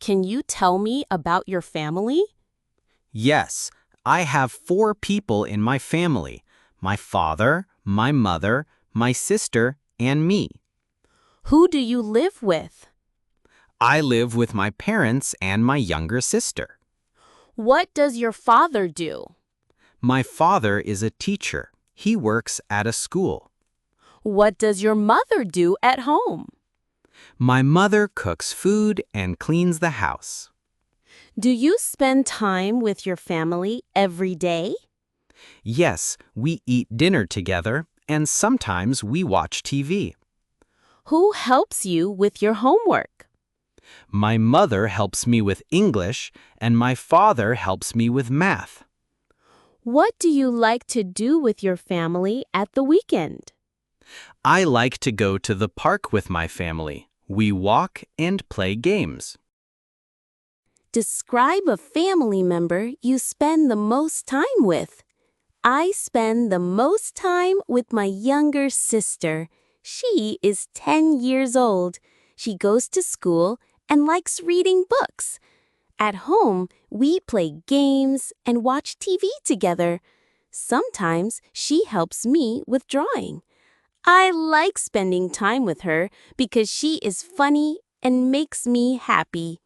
Can you tell me about your family? Yes, I have 4 people in my family. My father, my mother, my sister, and me. Who do you live with? I live with my parents and my younger sister. What does your father do? My father is a teacher. He works at a school. What does your mother do at home? My mother cooks food and cleans the house. Do you spend time with your family every day? Yes, we eat dinner together, and sometimes we watch TV. Who helps you with your homework? My mother helps me with English, and my father helps me with math. What do you like to do with your family at the weekend? I like to go to the park with my family. We walk and play games. Describe a family member you spend the most time with. I spend the most time with my younger sister. She is 10 years old. She goes to school and likes reading books. At home, we play games and watch TV together. Sometimes she helps me with drawing. I like spending time with her because she is funny and makes me happy.